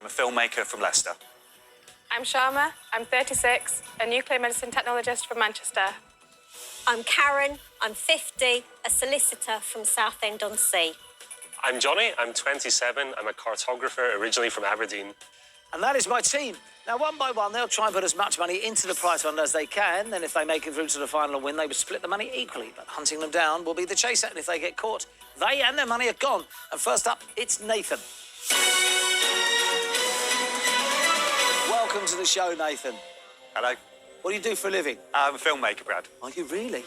I'm a filmmaker from Leicester. I'm Sharma. I'm 36, a nuclear medicine technologist from Manchester. I'm Karen. I'm 50, a solicitor from Southend-on-Sea. I'm Johnny. I'm 27. I'm a cartographer, originally from Aberdeen. And that is my team. Now, one by one, they'll try and put as much money into the prize fund as they can. Then if they make it through to the final and win, they will split the money equally. But hunting them down will be the chaser. And if they get caught, they and their money are gone. And first up, it's Nathan. Welcome to the show, Nathan. Hello. What do you do for a living? I'm a filmmaker, Brad. Are you really?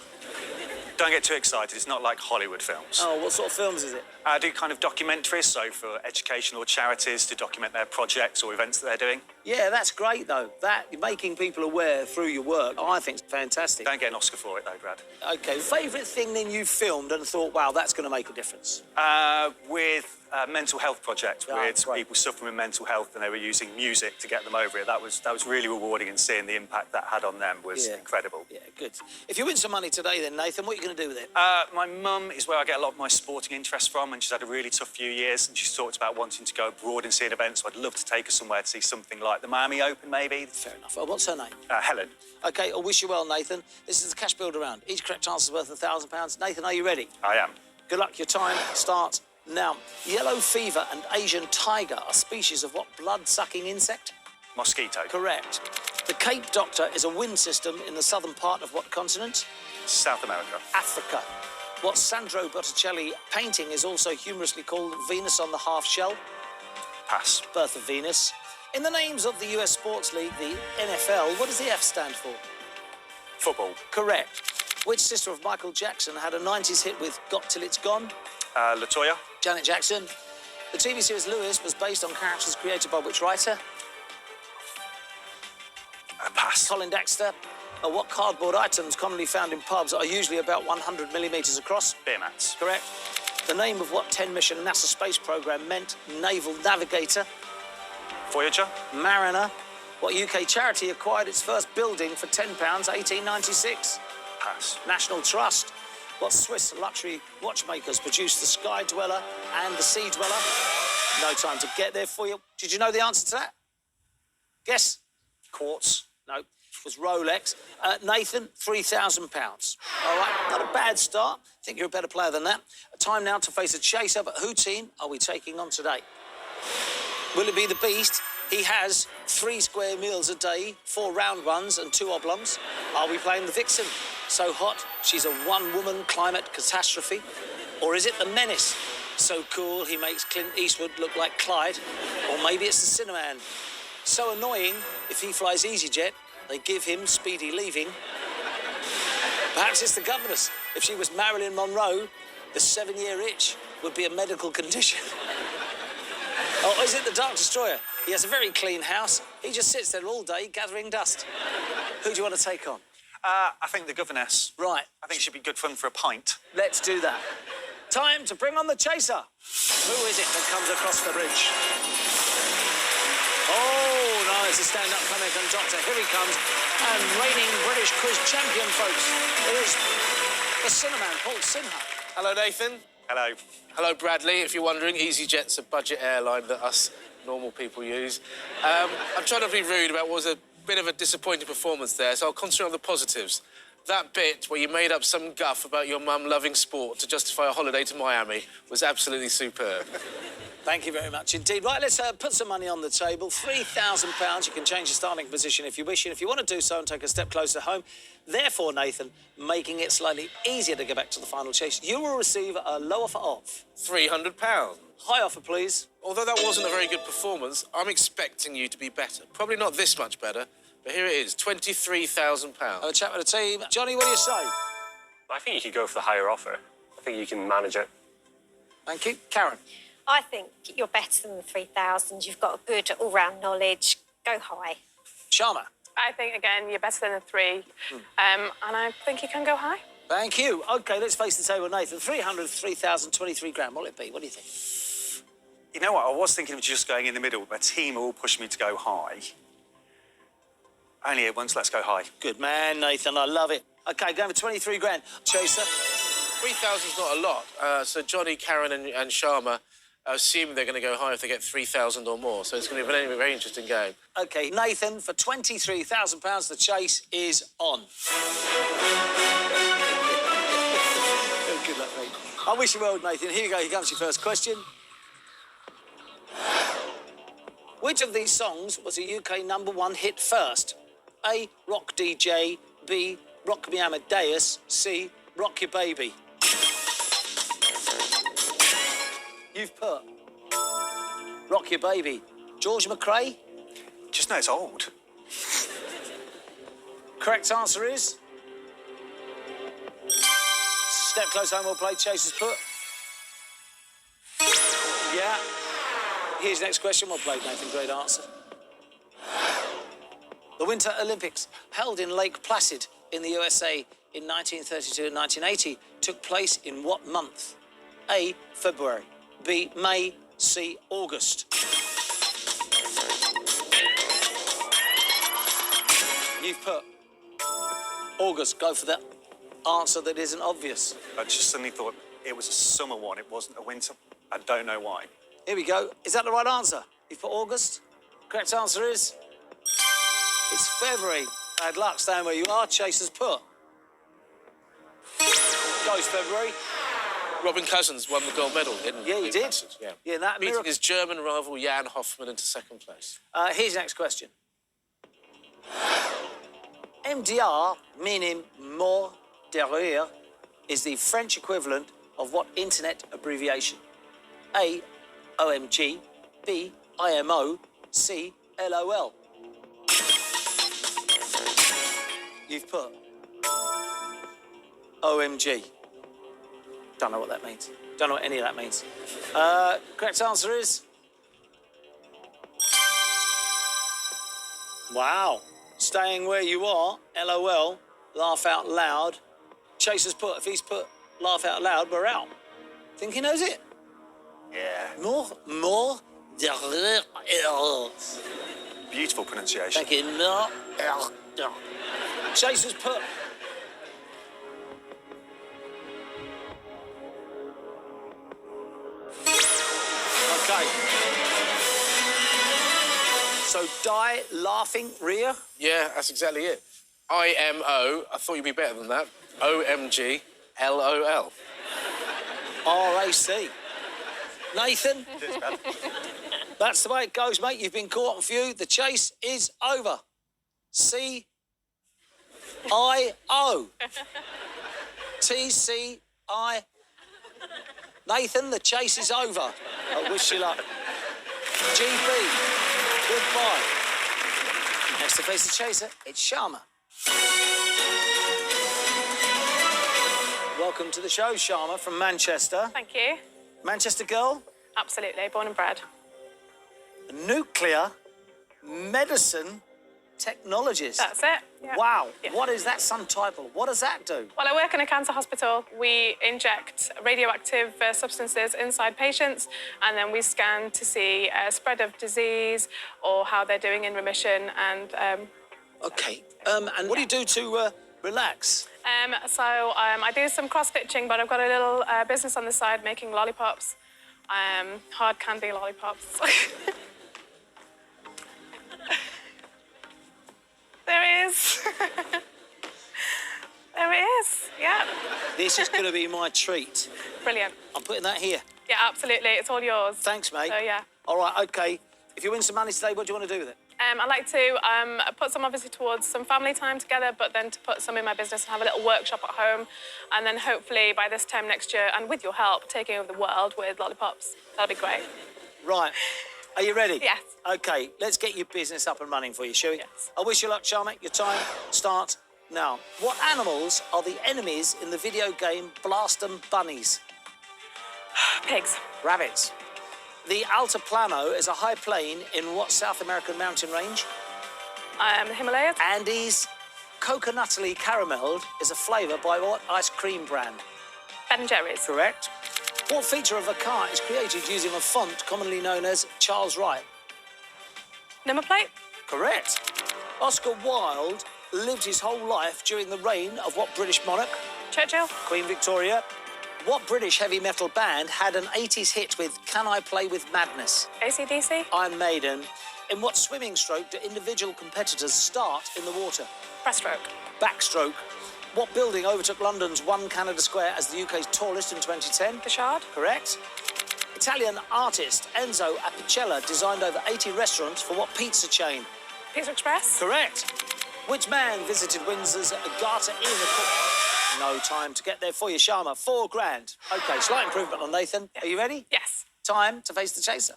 Don't get too excited. It's not like Hollywood films. Oh, what sort of films is it? I do kind of documentaries, so for educational charities to document their projects or events that they're doing. Yeah, that's great, though. That, making people aware through your work, I think is fantastic. Don't get an Oscar for it, though, Brad. OK, favourite thing then you filmed and thought, wow, that's going to make a difference? With a mental health project with great. people suffering with mental health, and they were using music to get them over it. That was really rewarding, and seeing the impact that had on them was incredible. Yeah, good. If you win some money today then, Nathan, what are you going to do with it? My mum is where I get a lot of my sporting interest from, and she's had a really tough few years, and she's talked about wanting to go abroad and see an event, so I'd love to take her somewhere to see something like the Miami Open, maybe. Fair enough. Oh, what's her name? Helen. OK, I wish you well, Nathan. This is the cash build around. Each correct answer is worth £1,000. Nathan, are you ready? I am. Good luck. Your time starts now. Yellow fever and Asian tiger are species of what blood-sucking insect? Mosquito. Correct. The Cape Doctor is a wind system in the southern part of what continent? South America. Africa. What Sandro Botticelli painting is also humorously called Venus on the Half Shell? Pass. Birth of Venus. In the names of the US Sports League, the NFL, what does the F stand for? Football. Correct. Which sister of Michael Jackson had a 90s hit with Got Till It's Gone? Latoya. Janet Jackson. The TV series Lewis was based on characters created by which writer? Pass. Colin Dexter. What cardboard items commonly found in pubs are usually about 100 millimetres across? Beer mats. Correct. The name of what 10-mission NASA space program meant naval navigator? Voyager. Mariner. What UK charity acquired its first building for £10, 1896? Pass. National Trust. What Swiss luxury watchmakers produced the Sky Dweller and the Sea Dweller? No time to get there for you. Did you know the answer to that? Guess? Quartz. No, it was Rolex. Nathan, £3,000. All right, not a bad start. I think you're a better player than that. Time now to face a chaser, but who team are we taking on today? Will it be the Beast? He has 3 square meals a day, 4 round ones and 2 oblongs. Are we playing the Vixen? So hot, she's a one-woman climate catastrophe. Or is it the Menace? So cool, he makes Clint Eastwood look like Clyde. Or maybe it's the Cinnamon. So annoying, if he flies EasyJet, they give him speedy leaving. Perhaps it's the governess. If she was Marilyn Monroe, the 7-year itch would be a medical condition. Or is it the Dark Destroyer? He has a very clean house. He just sits there all day gathering dust. Who do you want to take on? I think the governess. Right. I think she'd be good fun for a pint. Let's do that. Time to bring on the chaser. Who is it that comes across the bridge? Oh, no, it's a stand-up comic and doctor. Here he comes. And reigning British quiz champion, folks. It is the Cinnamon, Paul Sinha. Hello, Nathan. Hello. Hello, Bradley. If you're wondering, EasyJet's a budget airline that us normal people use. I'm trying to be rude about what was a bit of a disappointing performance there, so I'll concentrate on the positives. That bit where you made up some guff about your mum loving sport to justify a holiday to Miami was absolutely superb. Thank you very much indeed. Right, let's put some money on the table. £3,000. You can change your starting position if you wish, and if you want to do so and take a step closer home, therefore, Nathan, making it slightly easier to get back to the final chase, you will receive a low offer of £300. high offer, please. Although that wasn't a very good performance, I'm expecting you to be better. Probably not this much better, but here it is, £23,000. Have a chat with the team. Johnny, what do you say? I think you could go for the higher offer. I think you can manage it. Thank you. Karen? I think you're better than the 3,000. You've got a good all-round knowledge. Go high. Sharma? I think, again, you're better than a 3. And I think you can go high. Thank you. OK, let's face the table, Nathan. 300, 3,000, 23 grand. What'll it be? What do you think? You know what? I was thinking of just going in the middle. My team all pushed me to go high. Only here once. Let's go high. Good man, Nathan. I love it. OK, going for 23 grand. Chaser? 3,000's not a lot. So Johnny, Karen and Sharma, assuming they're going to go high if they get 3,000 or more. So it's going to be a very, very interesting game. OK, Nathan, for £23,000, the chase is on. Good luck, mate. I wish you well, Nathan. Here you go. Here comes your first question. Which of these songs was a UK #1 hit first? A, Rock DJ. B, Rock Me Amadeus. C, Rock Your Baby. You've put Rock Your Baby. George McRae? Just know it's old. Correct answer is... Step close, home well played. Chase has put... Yeah. Here's the next question. Well played, Nathan. Great answer. The Winter Olympics, held in Lake Placid in the USA in 1932 and 1980, took place in what month? A, February. B, May. C, August. You've put August. Go for that answer that isn't obvious. I just suddenly thought it was a summer one. It wasn't a winter. I don't know why. Here we go. Is that the right answer? You've put August. Correct answer is... It's February. Bad luck staying where you are. Chase has put. Goes February. Robin Cousins won the gold medal in Yeah, he Lake did. Placid, yeah. Yeah, that Beating miracle. his German rival Jan Hoffmann into second place. Here's the next question. MDR, meaning mort de rire, is the French equivalent of what internet abbreviation? A, OMG. B, IMO. C, LOL. You've put OMG. Don't know what that means. Don't know what any of that means. Correct answer is... Wow. Staying where you are, LOL, laugh out loud. Chase has put, if he's put laugh out loud, we're out. Think he knows it? Yeah. More de rire. Beautiful pronunciation. Thank you. No. Chase has put... Okay. So die, laughing, rear. Yeah, that's exactly it. IMO. I thought you'd be better than that. OMG. LOL. RAC. Nathan? That's the way it goes, mate. You've been caught on view. The chase is over. C-I-O. T-C-I... Nathan, the chase is over. I wish you luck. GB, goodbye. Next to face the chaser, it's Sharma. Welcome to the show, Sharma, from Manchester. Thank you. Manchester girl, Absolutely, born and bred. nuclear medicine technologist. That's it. Yeah. Wow. Yeah. What is that subtitle? What does that do? Well, I work in a cancer hospital. We inject radioactive substances inside patients, and then we scan to see spread of disease or how they're doing in remission. And Okay. And what do you do to relax? I do some cross-stitching, but I've got a little business on the side making lollipops, hard candy lollipops. There is. There it is, yeah. This is going to be my treat. Brilliant. I'm putting that here. Yeah, absolutely. It's all yours. Thanks, mate. So, yeah. All right, OK. If you win some money today, what do you want to do with it? I'd like to put some obviously towards some family time together, but then to put some in my business and have a little workshop at home. And then hopefully by this time next year, and with your help, taking over the world with lollipops. That'll be great. Right. Are you ready? Yes. OK, let's get your business up and running for you, shall we? Yes. I wish you luck, Charmaine. Your time starts now. What animals are the enemies in the video game Blast 'em Bunnies? Pigs. Rabbits. The Altiplano is a high plain in what South American mountain range? The Himalayas. Andes. Coconutally carameled is a flavour by what ice cream brand? Ben & Jerry's. Correct. What feature of a car is created using a font commonly known as Charles Wright? Number plate. Correct. Oscar Wilde lived his whole life during the reign of what British monarch? Churchill. Queen Victoria. What British heavy metal band had an 80s hit with Can I Play With Madness? AC/DC? Iron Maiden. In what swimming stroke do individual competitors start in the water? Breaststroke. Backstroke. What building overtook London's One Canada Square as the UK's tallest in 2010? The Shard? Correct. Italian artist Enzo Apicella designed over 80 restaurants for what pizza chain? Pizza Express? Correct. Which man visited Windsor's Garter Inn? No time to get there for you, Sharma. £4,000. OK, slight improvement on Nathan. Are you ready? Yes. Time to face the chaser.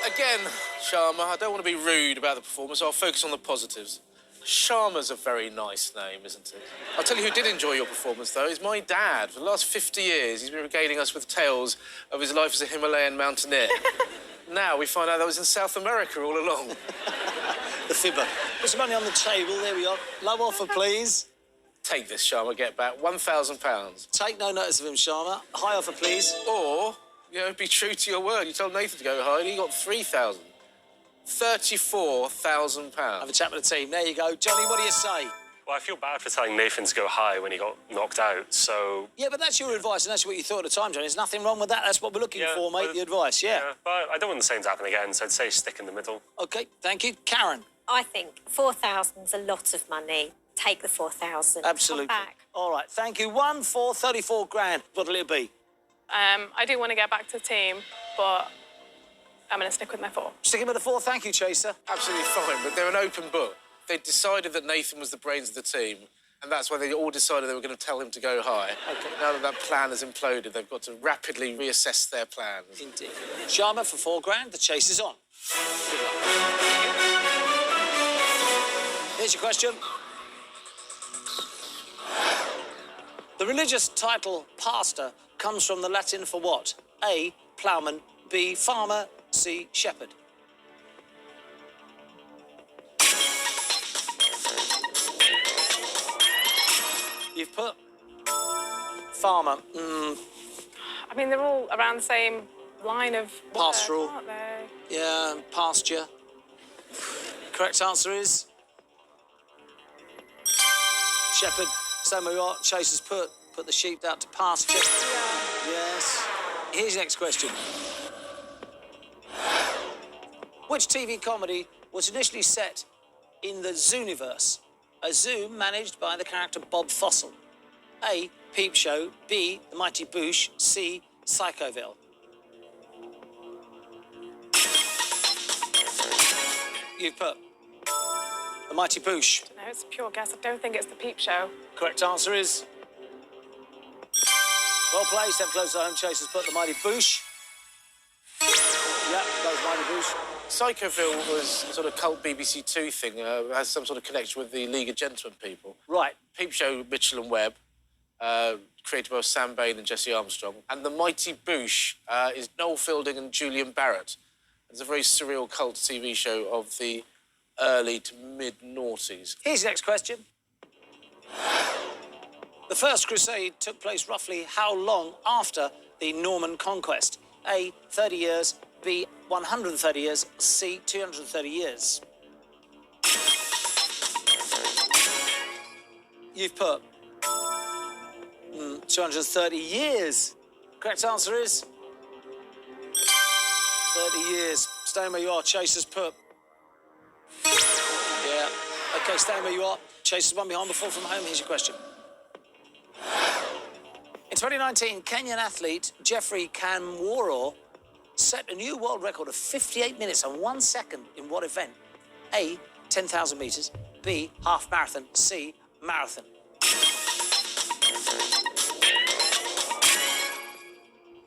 Again, Sharma, I don't want to be rude about the performance, so I'll focus on the positives. Sharma's a very nice name, isn't it? I'll tell you who did enjoy your performance, though, is my dad. For the last 50 years, he's been regaling us with tales of his life as a Himalayan mountaineer. Now we find out that was in South America all along. The fibber. Put some money on the table. There we are. Low offer, please. Take this, Sharma, get back £1,000. Take no notice of him, Sharma. High offer, please. Or, you know, be true to your word. You told Nathan to go high and he got 3,000. £34,000. Have a chat with the team. There you go. Johnny, what do you say? Well, I feel bad for telling Nathan to go high when he got knocked out, so... Yeah, but that's your advice and that's what you thought at the time, Johnny. There's nothing wrong with that. That's what we're looking Yeah, for, mate, but- the advice, yeah. But I don't want the same to happen again, so I'd say stick in the middle. OK, thank you. Karen? I think 4,000's a lot of money. Take the 4,000. Absolutely. Come back. All right, thank you. 1 for £34,000. What'll it be? I do want to get back to the team, but I'm going to stick with my 4. Sticking with the 4. Thank you, Chaser. Absolutely fine, but they're an open book. They decided that Nathan was the brains of the team, and that's why they all decided they were going to tell him to go high. OK. Now that that plan has imploded, they've got to rapidly reassess their plans. Indeed. Sharma for £4,000. The chase is on. Here's your question. The religious title pastor comes from the Latin for what? A, ploughman, B, farmer, C, shepherd. You've put farmer. I mean, they're all around the same line of work, Pastoral. aren't they? Yeah, pasture. Correct answer is shepherd. Same way you are. Chasers put the sheep out to pasture. Yes. Here's your next question. Which TV comedy was initially set in the Zooniverse? A zoo managed by the character Bob Fossil. A, Peep Show. B, The Mighty Boosh. C, Psychoville. You've put The Mighty Boosh. No, it's a pure guess. I don't think it's the Peep Show. Correct answer is... Well played, step close to home. Chasers put The Mighty Boosh. Yep, goes Mighty Boosh. Psychoville was a sort of cult BBC Two thing, has some sort of connection with the League of Gentlemen people. Right. Peep Show, Mitchell and Webb, created by Sam Bain and Jesse Armstrong. And The Mighty Boosh is Noel Fielding and Julian Barrett. It's a very surreal cult TV show of the early to mid-noughties. Here's your next question. The First Crusade took place roughly how long after the Norman Conquest? A, 30 years, B, 130 years, C, 230 years. You've put 230 years. Correct answer is 30 years. Staying where you are. Chasers put. Yeah. OK, staying where you are. Chasers one behind before from home. Here's your question. In 2019, Kenyan athlete Jeffrey Kamworor set a new world record of 58 minutes and 1 second in what event? A, 10,000 metres, B, half marathon, C, marathon.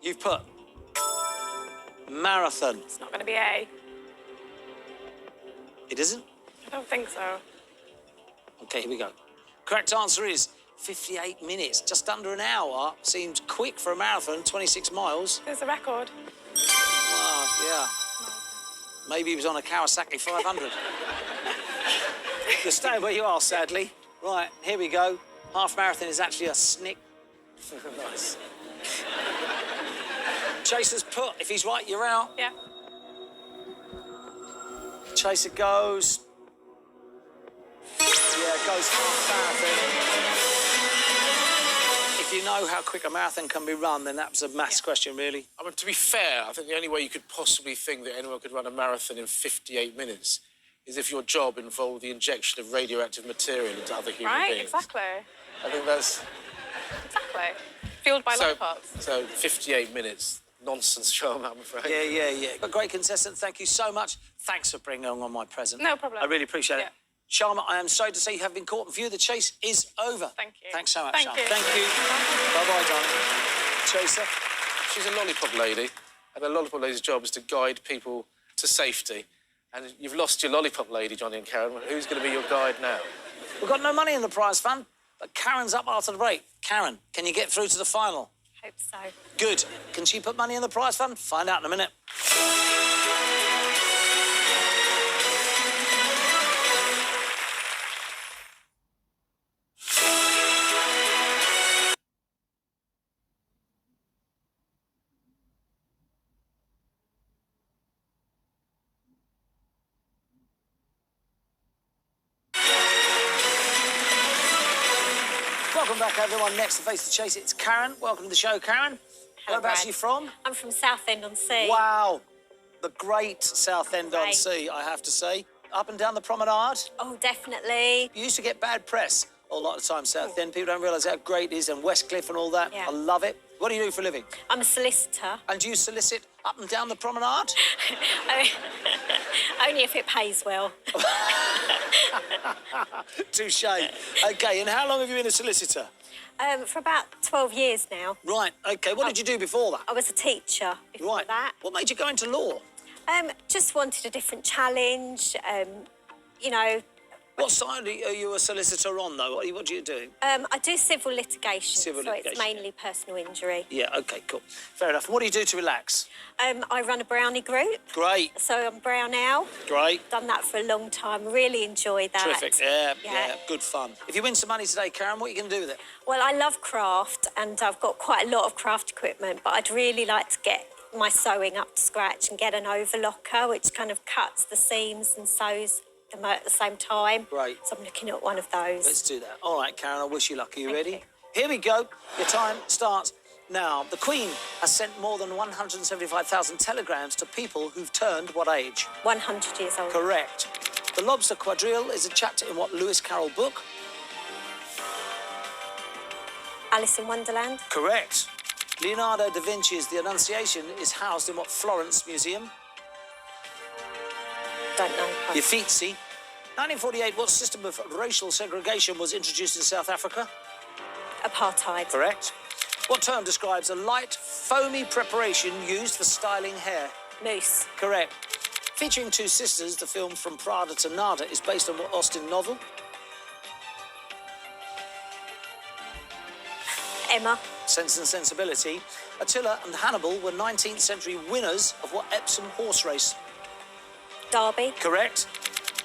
You've put marathon. It's not going to be A. It isn't? I don't think so. OK, here we go. Correct answer is 58 minutes, just under an hour. Seems quick for a marathon, 26 miles. There's a record. Wow, yeah. Maybe he was on a Kawasaki 500. You're staying where you are, sadly. Right, here we go. Half marathon is actually a snick. Nice. Chasers put. If he's right, you're out. Yeah. Chaser goes. Yeah, it goes half marathon. If you know how quick a marathon can be run, then that's a maths question, really. I mean, to be fair, I think the only way you could possibly think that anyone could run a marathon in 58 minutes is if your job involved the injection of radioactive material into other human Right, beings. exactly. I think that's... Exactly. Fueled by So, lollipops. so 58 minutes. Nonsense, Charm, I'm afraid. Yeah. A great contestant. Thank you so much. Thanks for bringing on my present. No problem. I really appreciate Yeah. it. Sharma, I am sorry to say you have been caught in view. The chase is over. Thank you. Thanks so much, Thank Sharma. you. Thank you. Bye-bye, darling. Chaser. She's a lollipop lady, and a lollipop lady's job is to guide people to safety. And you've lost your lollipop lady, Johnny and Karen. Who's going to be your guide now? We've got no money in the prize fund, but Karen's up after the break. Karen, can you get through to the final? Hope so. Good. Can she put money in the prize fund? Find out in a minute. Welcome back, everyone. Next to Face the Chase, it's Karen. Welcome to the show, Karen. Hello, Whereabouts Brad. are you from? I'm from Southend-on-Sea. Wow. The great Southend-on-Sea, Great. I have to say. Up and down the promenade. Oh, definitely. You used to get bad press a lot of the time, Southend. People don't realise how great it is, and Westcliff and all that. Yeah. I love it. What do you do for a living? I'm a solicitor. And do you solicit up and down the promenade? Only if it pays well. Touche. OK, and how long have you been a solicitor? For about 12 years now. Right, OK. What did you do before that? I was a teacher before Right. that. What made you go into law? Just wanted a different challenge. You know, What side are you a solicitor on, though? What do you do? I do civil litigation, Civil so litigation, it's mainly personal injury. Yeah, OK, cool. Fair enough. What do you do to relax? I run a brownie group, Great, so I'm Brown Owl. great. Done that for a long time. Really enjoyed that. Terrific. Yeah, good fun. If you win some money today, Karen, what are you going to do with it? Well, I love craft, and I've got quite a lot of craft equipment, but I'd really like to get my sewing up to scratch and get an overlocker, which kind of cuts the seams and sews them at the same time. Great. So I'm looking at one of those. Let's do that. All right, Karen, I wish you luck. Are you Thank ready? you. Here we go. Your time starts now. The Queen has sent more than 175,000 telegrams to people who've turned what age? 100 years old. Correct. The Lobster Quadrille is a chapter in what Lewis Carroll book? Alice in Wonderland. Correct. Leonardo da Vinci's The Annunciation is housed in what Florence museum? Don't know. The Uffizi. 1948, what system of racial segregation was introduced in South Africa? Apartheid. Correct. What term describes a light, foamy preparation used for styling hair? Mousse. Correct. Featuring two sisters, the film From Prada to Nada is based on what Austen novel? Emma. Sense and Sensibility. Attila and Hannibal were 19th century winners of what Epsom horse race? Derby. Correct.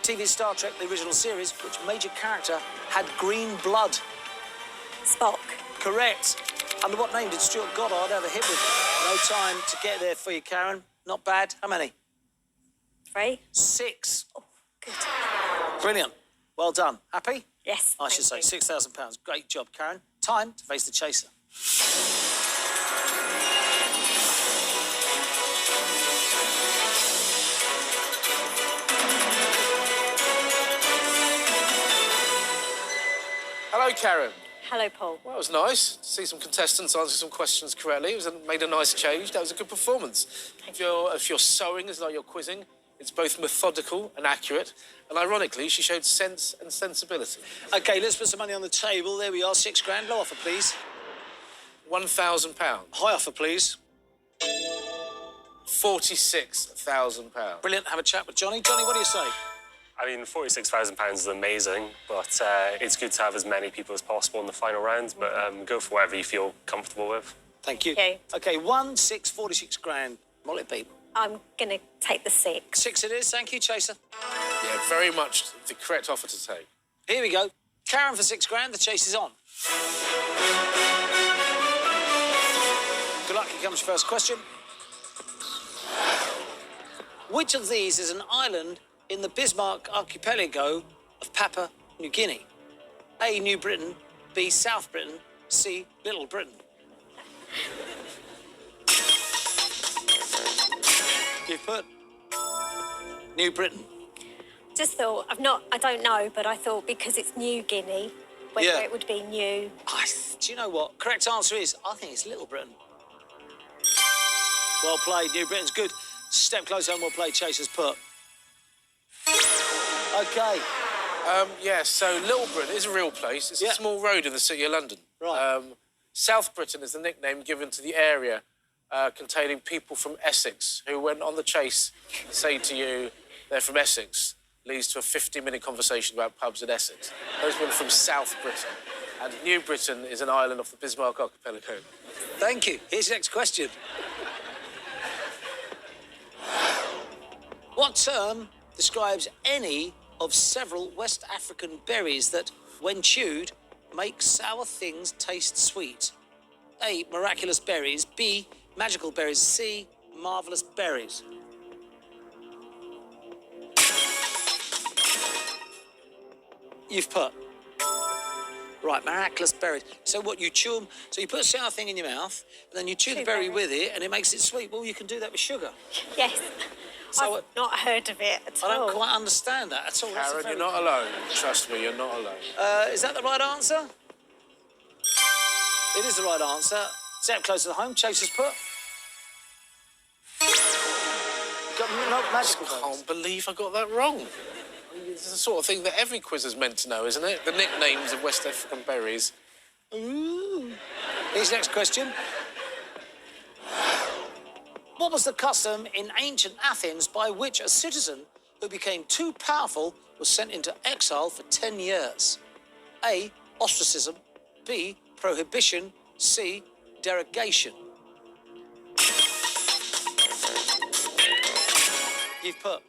TV Star Trek, the original series, which major character had green blood? Spock. Correct. Under what name did Stuart Goddard have a hit with? No time to get there for you, Karen. Not bad. How many? 3. 6. Good. Brilliant. Well done. Happy? Yes. I should say thank you. £6,000. Great job, Karen. Time to face the chaser. Hello, Karen. Hello, Paul. Well, it was nice to see some contestants answer some questions correctly. Made a nice change. That was a good performance. If your sewing is like your quizzing, it's both methodical and accurate. And ironically, she showed sense and sensibility. OK, let's put some money on the table. There we are. £6,000. Low offer, please. £1,000. High offer, please. £46,000. Brilliant. Have a chat with Johnny. Johnny, what do you say? I mean, £46,000 is amazing, but it's good to have as many people as possible in the final round. But go for whatever you feel comfortable with. Thank you. Thank you. OK, 1, 6, 46 grand. What'll it be? I'm going to take the 6. 6 it is. Thank you, Chaser. Yeah, very much the correct offer to take. Here we go. Karen for 6 grand. The chase is on. Good luck. Here comes your first question. Which of these is an island in the Bismarck archipelago of Papua New Guinea? A, New Britain, B, South Britain, C, Little Britain. You've put New Britain. Just thought, I don't know, but I thought because it's New Guinea, whether Yeah. it would be new. Do you know what? Correct answer is, I think it's Little Britain. Well played, New Britain's good. Step closer and we'll play Chaser's Put. OK, Yeah, so Little Britain is a real place. It's Yeah. a small road in the city of London. Right. South Britain is the nickname given to the area containing people from Essex who, when on the chase, say to you they're from Essex, leads to a 50-minute conversation about pubs in Essex. Those people are from South Britain. And New Britain is an island off the Bismarck archipelago. thank you. Here's the next question. What term describes any of several West African berries that, when chewed, make sour things taste sweet? A, miraculous berries. B, magical berries. C, marvellous berries. You've put. Right, miraculous berries. So what, you chew them, so you put a sour thing in your mouth, and then you chew the Chew berry berries. with it, and it makes it sweet. Well, you can do that with sugar. Yes. So, I've not heard of it at I all. don't quite understand that at all. That's a Karen, very- you're not alone. Trust me, you're not alone. Is that the right answer? It is the right answer. Step closer to home. Chaser's Put. Got no magical I berries. can't believe I got that wrong. It's the sort of thing that every quiz is meant to know, isn't it? The nicknames of West African berries. Ooh. Here's the next question. What was the custom in ancient Athens by which a citizen who became too powerful was sent into exile for 10 years? A, ostracism. B, prohibition. C, derogation. You've put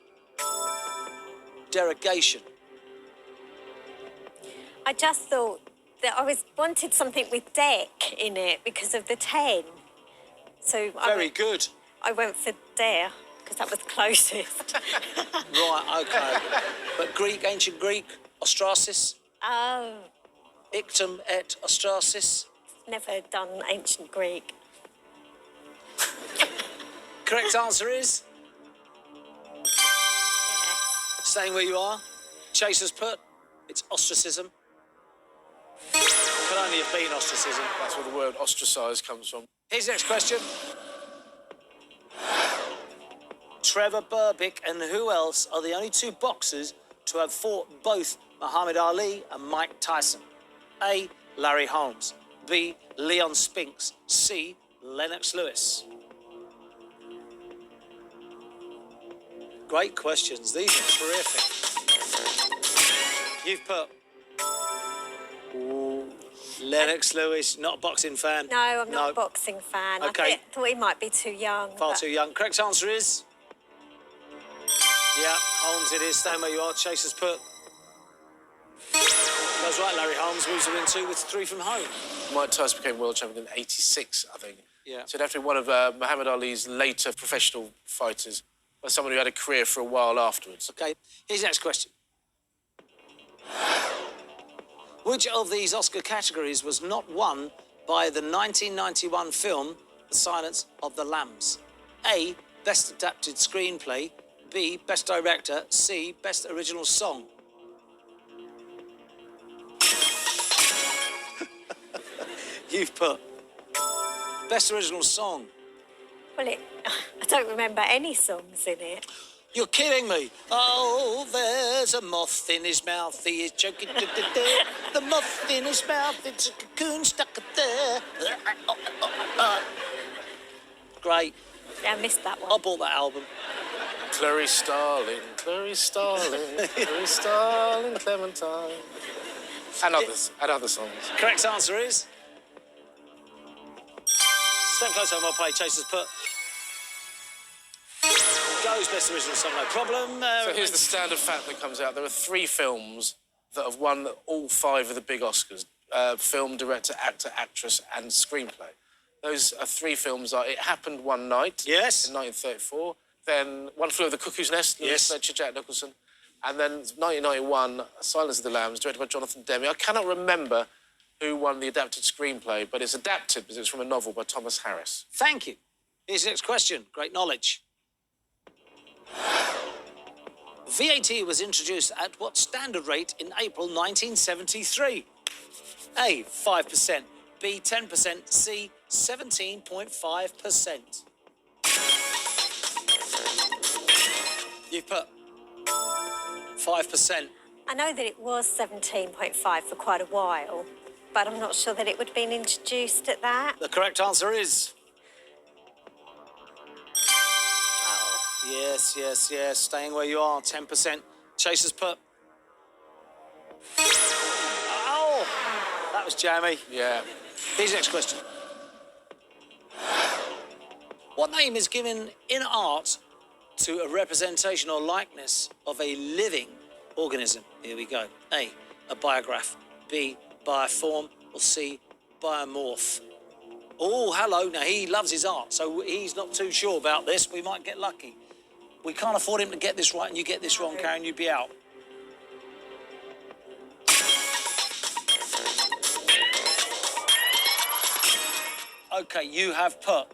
derogation. I just thought that I wanted something with deck in it because of the 10. So Very good. I went for dare because that was closest. Right, OK. But Greek, ancient Greek, ostrasis, Oh, ictum et ostrasis. never done ancient Greek. Correct answer is staying where you are. Chaser's Put. It's ostracism. Could only have been ostracism. That's where the word ostracised comes from. Here's the next question. Trevor Berbick and who else are the only two boxers to have fought both Muhammad Ali and Mike Tyson? A, Larry Holmes. B, Leon Spinks. C, Lennox Lewis. Great questions. These are terrific. You've put Lennox Lewis, not a boxing fan. No, I'm not a boxing fan. Okay. I thought he might be too young. Far but- too young. Correct answer is? Yeah, Holmes it is. Stay where you are. Chaser's Put. Goes right, Larry Holmes moves the win 2 with 3 from home. Mike Tyson became world champion in '86, I think. Yeah. So it'd have to be one of Muhammad Ali's later professional fighters, or someone who had a career for a while afterwards. Okay, here's the next question. Which of these Oscar categories was not won by the 1991 film The Silence of the Lambs? A, Best Adapted Screenplay. B, Best Director. C, Best Original Song. You've put Best Original Song. Well, I don't remember any songs in it. You're kidding me. Oh, there's a moth in his mouth. He is choking. The moth in his mouth. It's a cocoon stuck there. Great. Yeah, I missed that I one. bought that album. Clarice Starling, Clarice Starling, Clarice Starling, Clementine. And other songs. Correct answer is... Step close home, I'll play Chaser's Put. Goes Best Original Song, no problem. So here's the standard fact that comes out. There are 3 films that have won all 5 of the big Oscars. Film, director, actor, actress and screenplay. Those are 3 films. It Happened One Night Yes. in 1934. Then One Flew Over the Cuckoo's Nest, Louis Yes. Fletcher, Jack Nicholson. And then 1991, Silence of the Lambs, directed by Jonathan Demme. I cannot remember who won the adapted screenplay, but it's adapted because it's from a novel by Thomas Harris. Thank you. Here's the next question. Great knowledge. VAT was introduced at what standard rate in April 1973? A, 5%, B, 10%, C, 17.5%. You've put 5%. I know that it was 17.5 for quite a while, but I'm not sure that it would have been introduced at that. The correct answer is... Yes, yes, yes. Staying where you are, 10%. Chase has put... Oh! That was jammy. Yeah. Here's the next question. What name is given in art to a representation or likeness of a living organism? Here we go. A biograph. B, bioform. Or C, biomorph. Oh, hello. Now, he loves his art, so he's not too sure about this. We might get lucky. We can't afford him to get this right, and you get this wrong, Karen, you'd be out. OK, you have put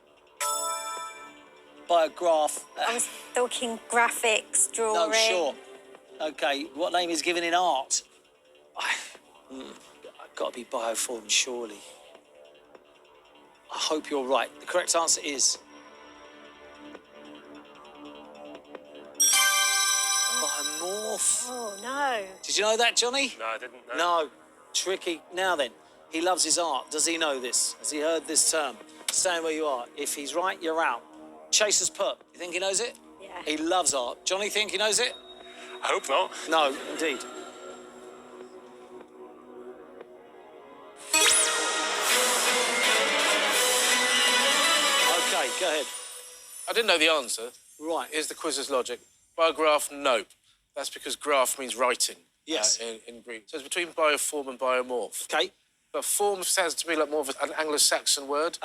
biograph. I was talking graphics, drawing. No, sure. OK, what name is given in art? I've got to be bioform, surely. I hope you're right. The correct answer is... biomorph. Oh, no. Did you know that, Johnny? No, I didn't. No. No. Tricky. Now then, he loves his art. Does he know this? Has he heard this term? Stand where you are. If he's right, you're out. Chase has put. You think he knows it? Yeah. He loves art. Johnny, think he knows it? I hope not. No, indeed. OK, go ahead. I didn't know the answer. Right. Here's the quiz's logic. Biograph, nope. That's because graph means writing. Yes. In Greek. So it's between bioform and biomorph. OK. But form sounds to me like more of an Anglo-Saxon word,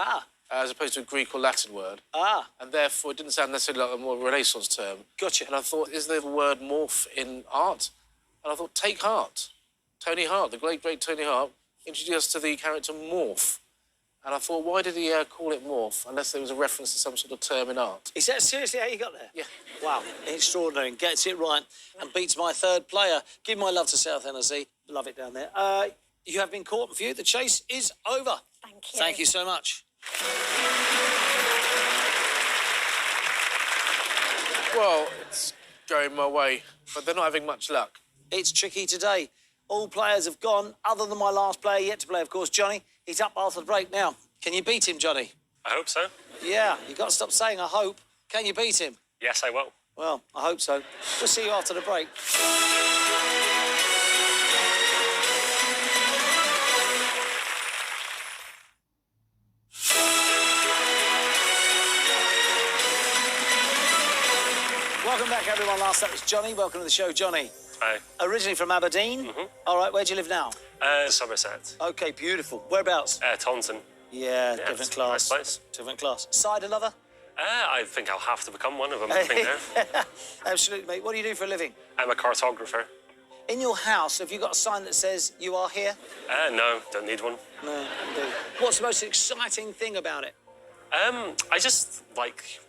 as opposed to a Greek or Latin word. And therefore it didn't sound necessarily like a more Renaissance term. Gotcha. And I thought, is there the word morph in art? And I thought, take heart. Tony Hart, the great Tony Hart, introduced us to the character Morph. And I thought, why did he call it morph, unless there was a reference to some sort of term in art? Is that seriously how you got there? Yeah. Wow, extraordinary. Gets it right and beats my third player. Give my love to South NSC. Love it down there. You have been caught for you. The chase is over. Thank you. Thank you so much. Well, it's going my way, but they're not having much luck. It's tricky today. All players have gone, other than my last player yet to play, of course, Johnny. He's up after the break now. Can you beat him, Johnny? I hope so. Yeah, you've got to stop saying I hope. Can you beat him? Yes, I will. Well, I hope so. We'll see you after the break. Welcome back, everyone. Last up was Johnny. Welcome to the show, Johnny. Hi. Originally from Aberdeen. All right, where do you live now? Somerset. OK, beautiful. Whereabouts? Taunton. Yeah, different it's a class. nice place. Different class. Cider lover? I think I'll have to become one of them, I think now. Absolutely, mate. What do you do for a living? I'm a cartographer. In your house, have you got a sign that says you are here? No, don't need one. No, indeed. What's the most exciting thing about it? I just like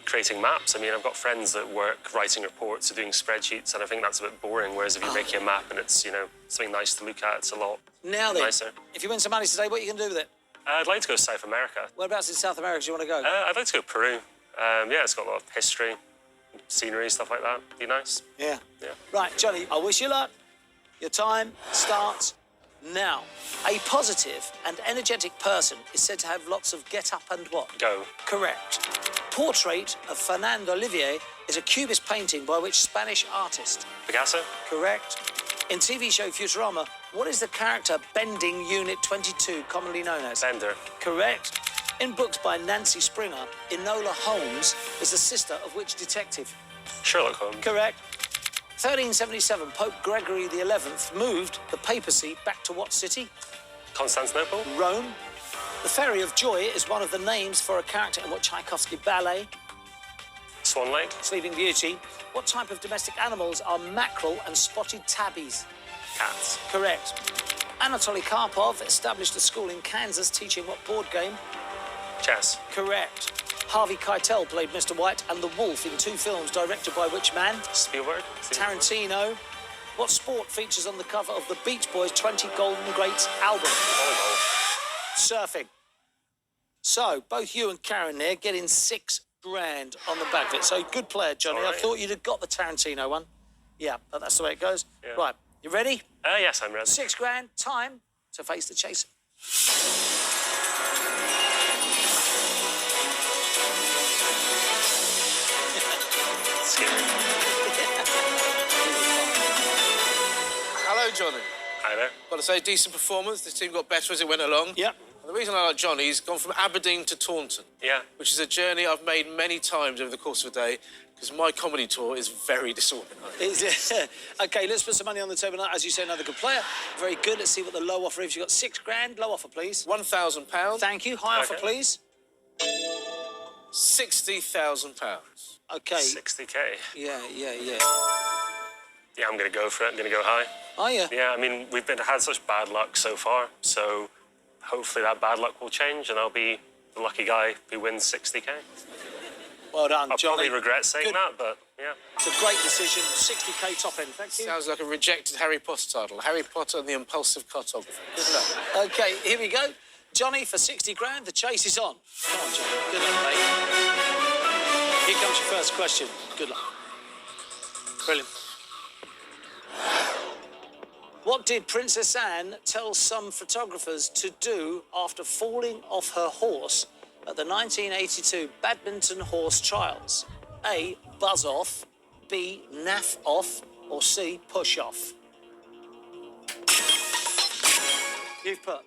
creating maps. I mean, I've got friends that work writing reports or doing spreadsheets, and I think that's a bit boring, whereas if you're making a map and it's, you know, something nice to look at, it's a lot Now then, nicer. if you win some money today, what are you going to do with it? I'd like to go to South America. Whereabouts in South America do you want to go? I'd like to go to Peru. Yeah, it's got a lot of history, scenery, stuff like that. Be nice. Yeah. Yeah. Right, Johnny, I wish you luck. Your time starts now. A positive and energetic person is said to have lots of get up and what? Go. Correct. Portrait of Fernando Olivier is a cubist painting by which Spanish artist? Picasso. Correct. In TV show Futurama, what is the character Bending Unit 22 commonly known as? Bender. Correct. In books by Nancy Springer, Enola Holmes is the sister of which detective? Sherlock Holmes. Correct. 1377, Pope Gregory XI moved the papacy back to what city? Constantinople. Rome. The Ferry of Joy is one of the names for a character in what Tchaikovsky ballet? Swan Lake. Sleeping Beauty. What type of domestic animals are mackerel and spotted tabbies? Cats. Correct. Anatoly Karpov established a school in Kansas teaching what board game? Chess. Correct. Harvey Keitel played Mr. White and the Wolf in 2 films directed by which man? Spielberg. Tarantino. What sport features on the cover of the Beach Boys' 20 Golden Greats album? Volleyball. Surfing. So, both you and Karen there getting $6 grand on the back of it. So, good player, Johnny. All I right. thought you'd have got the Tarantino one. Yeah, but that's the way it goes. Yeah. Right, you ready? Yes, I'm ready. $6 grand, time to face the chaser. Scary. Hello, Johnny. Hi there. Got to say, decent performance. This team got better as it went along. Yep. And the reason I like Johnny, he's gone from Aberdeen to Taunton, Yeah. which is a journey I've made many times over the course of a day, because my comedy tour is very disorganised. Okay, let's put some money on the table now. As you say, another good player. Very good. Let's see what the low offer is. You've got $6 grand. Low offer, please. £1,000. Thank you. High offer, Okay. please. £60,000. Okay. 60k. Yeah. Yeah, I'm going to go for it. I'm going to go high. Are you? Yeah, I mean, we've had such bad luck so far, so hopefully that bad luck will change and I'll be the lucky guy who wins 60k. Well done, I'll Johnny. probably regret saying Good. that, but yeah. It's a great decision. 60k top end. Thank you. Sounds like a rejected Harry Potter title. Harry Potter and the Impulsive Cartographer. Good luck. Okay, here we go. Johnny, for 60 grand, the chase is on. Come on, Johnny. Good luck, mate. Here comes your first question. Good luck. Brilliant. What did Princess Anne tell some photographers to do after falling off her horse at the 1982 Badminton Horse Trials? A, buzz off, B, naff off, or C, push off? You've put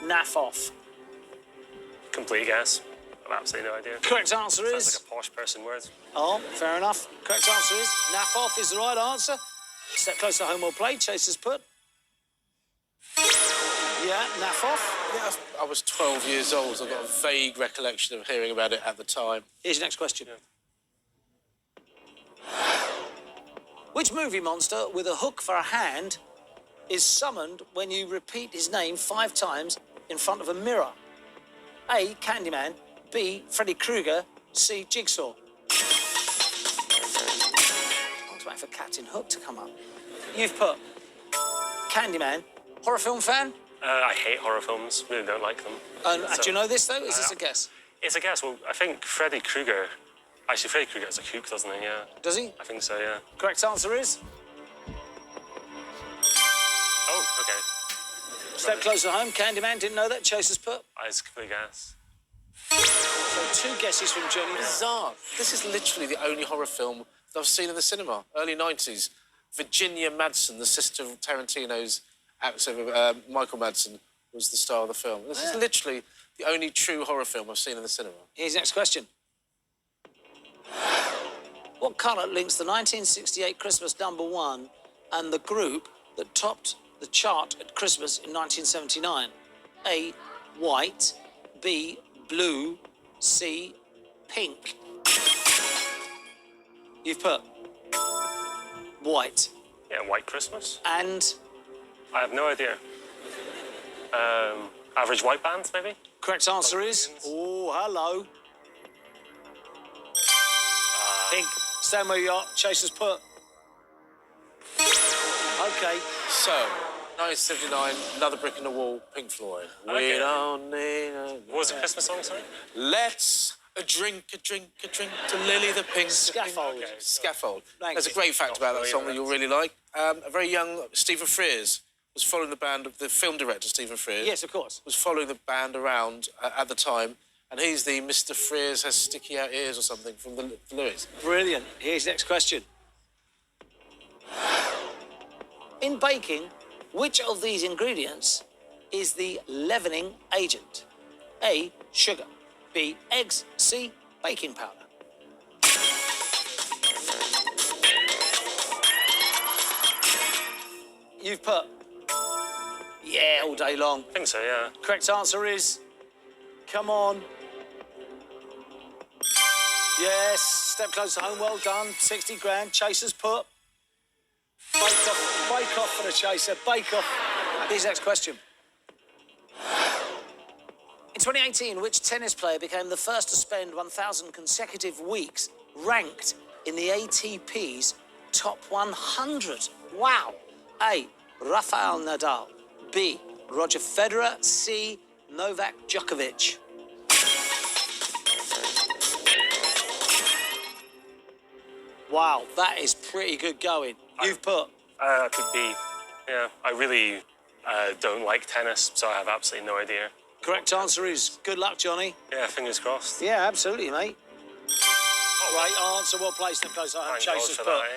naff off. Complete guess. I've absolutely no idea. Correct answer Sounds is... like a posh person word. Oh, fair enough. Correct answer is naff off is the right answer. Step close to home or play. Chasers put. Yeah, naff off. Yeah, I was 12 years old, so I've got a vague recollection of hearing about it at the time. Here's your next question. Which movie monster with a hook for a hand is summoned when you repeat his name 5 times in front of a mirror? A, Candyman, B, Freddy Krueger, C, Jigsaw. I was waiting for Captain Hook to come up. You've put Candyman. Horror film fan? I hate horror films. Really don't like them. And So- do you know this, though? Is this a guess? It's a guess. Well, I think Freddy Krueger... Actually, Freddy Krueger has a hook, doesn't he? Yeah. Does he? I think so, yeah. Correct answer is... Oh, okay. Step closer to home. Candyman, didn't know that. Chasers put. It's a complete guess. So 2 guesses from Johnny. Bizarre. This is literally the only horror film that I've seen in the cinema. Early 90s. Virginia Madsen, the sister of Tarantino's actor, Michael Madsen, was the star of the film. This is literally the only true horror film I've seen in the cinema. Here's the next question. What colour links the 1968 Christmas #1 and the group that topped the chart at Christmas in 1979? A, white, B, blue, C, pink. You've put white. Yeah, White Christmas. And I have no idea. Average White Band, maybe? correct answer is... Pumpkins. Oh, hello. Pink. Stand where you are. Chasers put. Okay. So, 1979, Another Brick in the Wall, Pink Floyd. Okay. We don't need a... What was the Christmas song, sorry? Let's drink to Lily the Pink. Scaffold. Okay. Scaffold. Thank There's you. a great fact about that song that you'll really like. A very young Stephen Frears was following the band, the film director Stephen Frears. Yes, of course. Was following the band around at the time, and he's the Mr. Frears has sticky out ears or something from the lyrics. Brilliant. Here's the next question. In baking, which of these ingredients is the leavening agent? A, sugar. B, eggs. C, baking powder. You've put... Yeah, all day long. I think so, yeah. Correct answer is... Come on. Yes, step close to home, well done. 60 grand, Chaser's put. Bake off for the Chaser, bake off. Here's the next question. In 2018, which tennis player became the first to spend 1,000 consecutive weeks ranked in the ATP's top 100? Wow. A. Rafael Nadal. B. Roger Federer. C. Novak Djokovic. Wow, that is pretty good going. You've put. Could be. Yeah, I really don't like tennis, so I have absolutely no idea. Correct answer is good luck, Johnny. Yeah, fingers crossed. Yeah, absolutely, mate. Right answer, well placed and close. I have Thank God Chaser's for put. that, eh?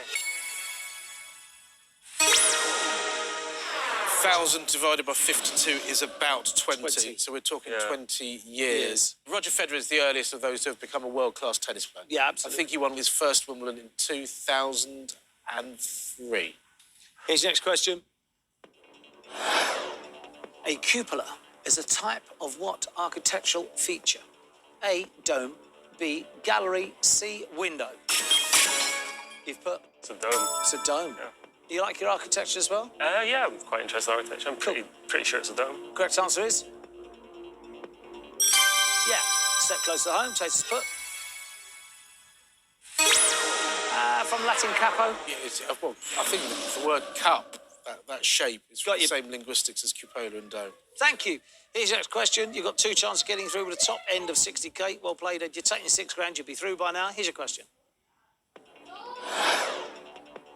1,000 divided by 52 is about 20. 20. So we're talking Yeah. 20 years. Roger Federer is the earliest of those to have become a world-class tennis player. Yeah, I absolutely. think he won his first Wimbledon in 2003. Here's the next question. A cupola is a type of what architectural feature? A. Dome. B. Gallery. C. Window. You've put. It's a dome. It's a dome. Yeah. Do you like your architecture as well? Yeah, I'm quite interested in architecture. I'm pretty sure it's a dome. Correct answer is. Yeah. Step close to home. Chaser's put. From Latin capo. Yeah, well, I think the word cup, that shape, is Got from the you. same linguistics as cupola and dome. Thank you. Here's your next question. You've got 2 chances of getting through with the top end of 60k. Well played, Ed. You're taking 6 grand. You'll be through by now. Here's your question.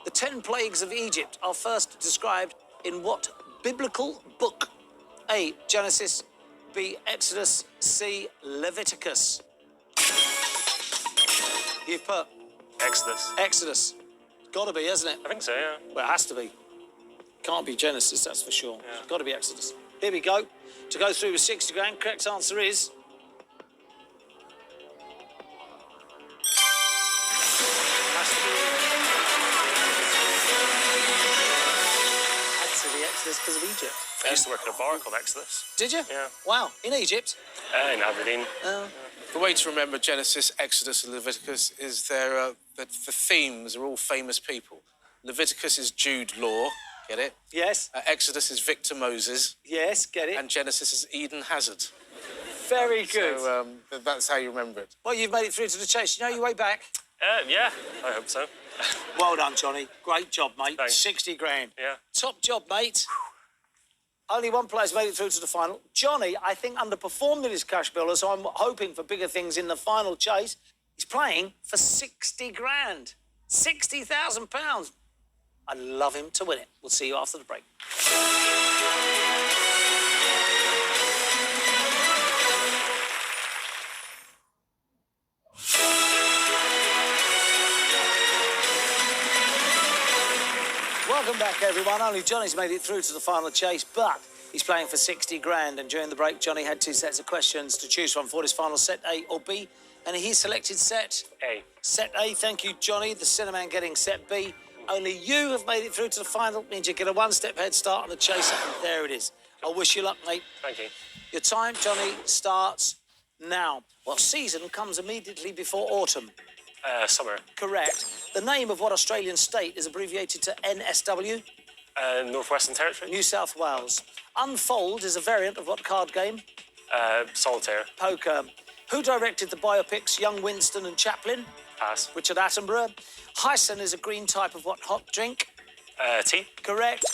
The 10 plagues of Egypt are first described in what biblical book? A. Genesis. B. Exodus. C. Leviticus. You've put Exodus. Exodus. Gotta be, hasn't it? I think so, yeah. Well, it has to be. Can't be Genesis, that's for sure. Yeah. Got to be Exodus. Here we go. To go through with 60 grand, correct answer is. Has to be Exodus because of Egypt. I used to work at a bar called Exodus. Did you? Yeah. Wow, in Egypt? In Aberdeen. The way to remember Genesis, Exodus, and Leviticus is that the themes are all famous people. Leviticus is Jude Law, get it? Yes. Exodus is Victor Moses, Yes, get it. and Genesis is Eden Hazard. Very good. So that's how you remember it. Well, you've made it through to the chase. You know your way back. Yeah, I hope so. Well done, Johnny. Great job, mate. Thanks. 60 grand. Yeah. Top job, mate. Only one player's made it through to the final. Johnny, I think, underperformed in his cash builder, so I'm hoping for bigger things in the final chase. He's playing for 60 grand. £60,000. I'd love him to win it. We'll see you after the break. Welcome back, everyone. Only Johnny's made it through to the final chase, but he's playing for 60 grand. And during the break, Johnny had 2 sets of questions to choose from for his final set, A or B. And he selected set A. Set A. Thank you, Johnny. The Cinnamon getting set B. Only you have made it through to the final. Means you get a 1-step head start on the chase, and there it is. I wish you luck, mate. Thank you. Your time, Johnny, starts now. What season comes immediately before autumn? Summer. Correct. The name of what Australian state is abbreviated to NSW? Northwestern Territory. New South Wales. Unfold is a variant of what card game? Solitaire. Poker. Who directed the biopics Young Winston and Chaplin? Pass. Richard Attenborough. Hyson is a green type of what hot drink? Tea. Correct.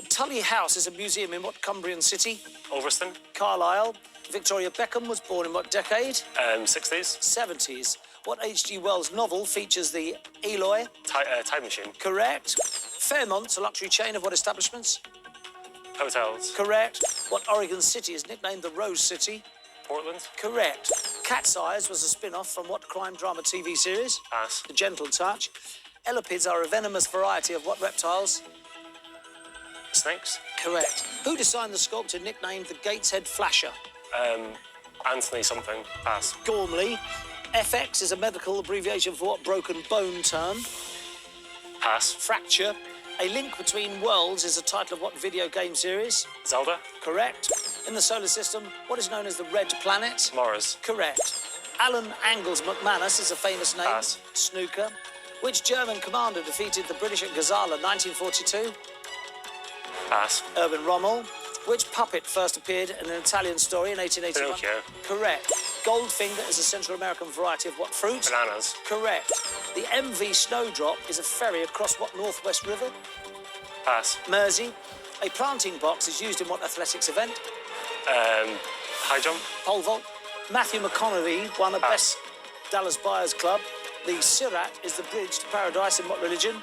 Tully House is a museum in what Cumbrian city? Ulverston. Carlisle. Victoria Beckham was born in what decade? 60s. 70s. What H.G. Wells novel features the Eloy? Time Machine. Correct. Fairmont's a luxury chain of what establishments? Hotels. Correct. What Oregon city is nicknamed the Rose City? Portland. Correct. Cat's Eyes was a spin-off from what crime drama TV series? Pass. The Gentle Touch. Elapids are a venomous variety of what reptiles? Snakes. Correct. Who designed the sculpture nicknamed the Gateshead Flasher? Anthony something. Pass. Gormley. FX is a medical abbreviation for what broken bone term? Pass. Fracture. A Link Between Worlds is a title of what video game series? Zelda. Correct. In the solar system, what is known as the Red Planet? Mars. Correct. Alan Angles McManus is a famous name. Pass. Snooker. Which German commander defeated the British at Gazala 1942? Pass. Erwin Rommel. Which puppet first appeared in an Italian story in 1881? Pinocchio. Correct. Goldfinger is a Central American variety of what fruit? Bananas. Correct. The MV Snowdrop is a ferry across what northwest river? Pass. Mersey. A planting box is used in what athletics event? High jump. Pole vault. Matthew McConaughey won a Best Dallas Buyers Club. The Sirat is the bridge to paradise in what religion?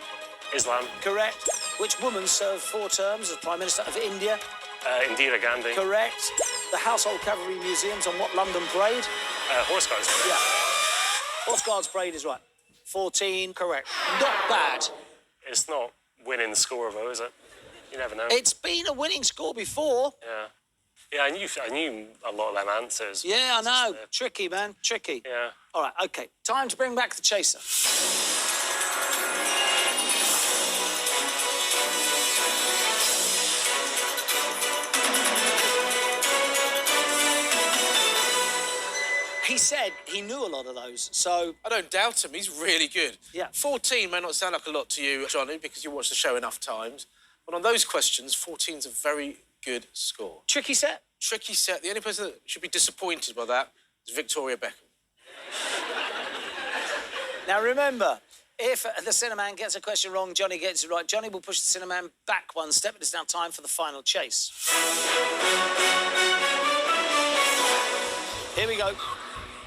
Islam. Correct. Which woman served 4 terms as Prime Minister of India? Indira Gandhi. Correct. The Household Cavalry Museum's on what London parade? Horse guards. Yeah. Horse Guards Parade is right. 14, correct. Not bad. It's not winning the score, though, is it? You never know. It's been a winning score before. Yeah. Yeah, I knew a lot of them answers. Yeah, I know. Just, Tricky, man. Tricky. yeah. All right, OK. Time to bring back the chaser. He said he knew a lot of those, so... I don't doubt him. He's really good. Yeah. 14 may not sound like a lot to you, Johnny, because you watch the show enough times. But on those questions, 14's a very good score. Tricky set? Tricky set. The only person that should be disappointed by that is Victoria Beckham. Now, remember, if the Cinnamon gets a question wrong, Johnny gets it right. Johnny will push the Cinnamon back one step. It is now time for the final chase. Here we go.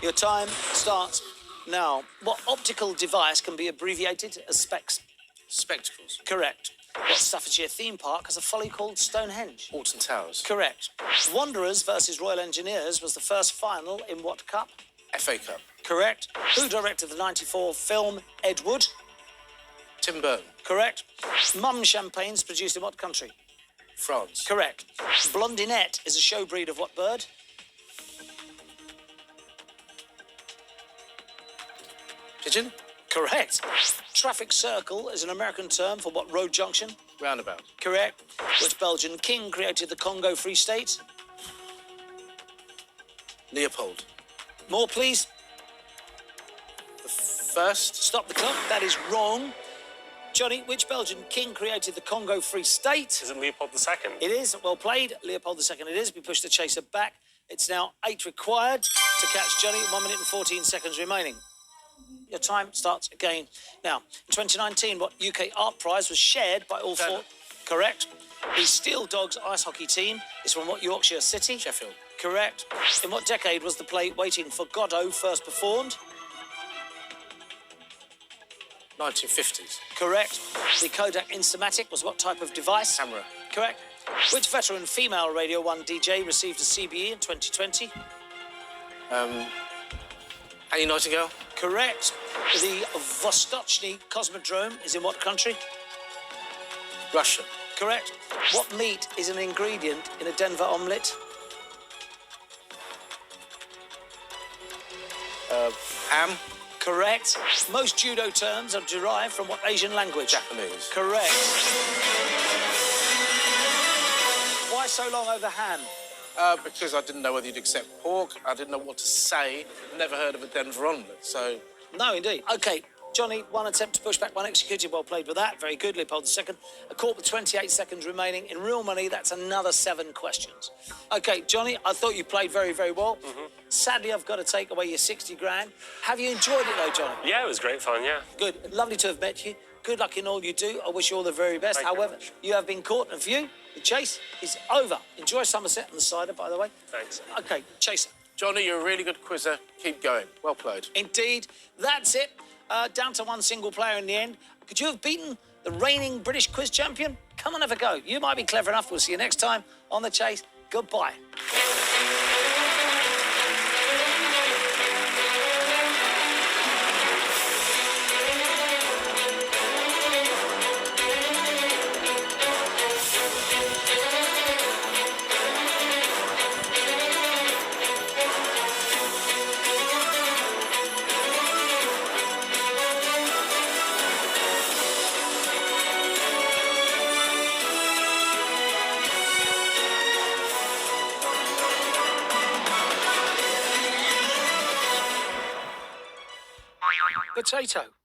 Your time starts now. What optical device can be abbreviated as SPECS? Spectacles. Correct. What Staffordshire theme park has a folly called Stonehenge? Alton Towers. Correct. Wanderers versus Royal Engineers was the first final in what cup? FA Cup. Correct. Who directed the 94 film Ed Wood? Tim Burton. Correct. Mum champagne's produced in what country? France. Correct. Blondinette is a show breed of what bird? Pigeon. Correct. Traffic circle is an American term for what road junction? Roundabout. Correct. Which Belgian king created the Congo Free State? Leopold. More, please. The first. Stop the clock. That is wrong. Johnny, which Belgian king created the Congo Free State? Is it Leopold II? It is. Well played. Leopold II it is. We push the chaser back. It's now 8 required to catch Johnny. 1 minute and 14 seconds remaining. Your time starts again. Now, in 2019, what UK art prize was shared by all 4? Correct. The Steel Dogs ice hockey team is from what Yorkshire city? Sheffield. Correct. In what decade was the play Waiting for Godot first performed? 1950s. Correct. The Kodak Instamatic was what type of device? Camera. Correct. Which veteran female Radio 1 DJ received a CBE in 2020? Annie Nightingale. Correct. The Vostochny Cosmodrome is in what country? Russia. Correct. What meat is an ingredient in a Denver omelette? Ham. Correct. Most judo terms are derived from what Asian language? Japanese. Correct. Why so long over ham? Because I didn't know whether you'd accept pork. I didn't know what to say. Never heard of a Denver omelette, so... No, indeed. OK, Johnny, 1 attempt to push back, 1 executed. Well played with that. Very good, Leopold II. A court with 28 seconds remaining. In real money, that's another 7 questions. OK, Johnny, I thought you played very, very well. Sadly, I've got to take away your 60 grand. Have you enjoyed it, though, Johnny? Yeah, it was great fun, yeah. Good. Lovely to have met you. Good luck in all you do. I wish you all the very best. Thank you very However, much. you have been caught, and for you, the chase is over. Enjoy Somerset and the cider, by the way. Thanks. OK, chaser. Johnny, you're a really good quizzer. Keep going. Well played. Indeed. That's it. Down to 1 single player in the end. Could you have beaten the reigning British quiz champion? Come and have a go. You might be clever enough. We'll see you next time on The Chase. Goodbye. potato.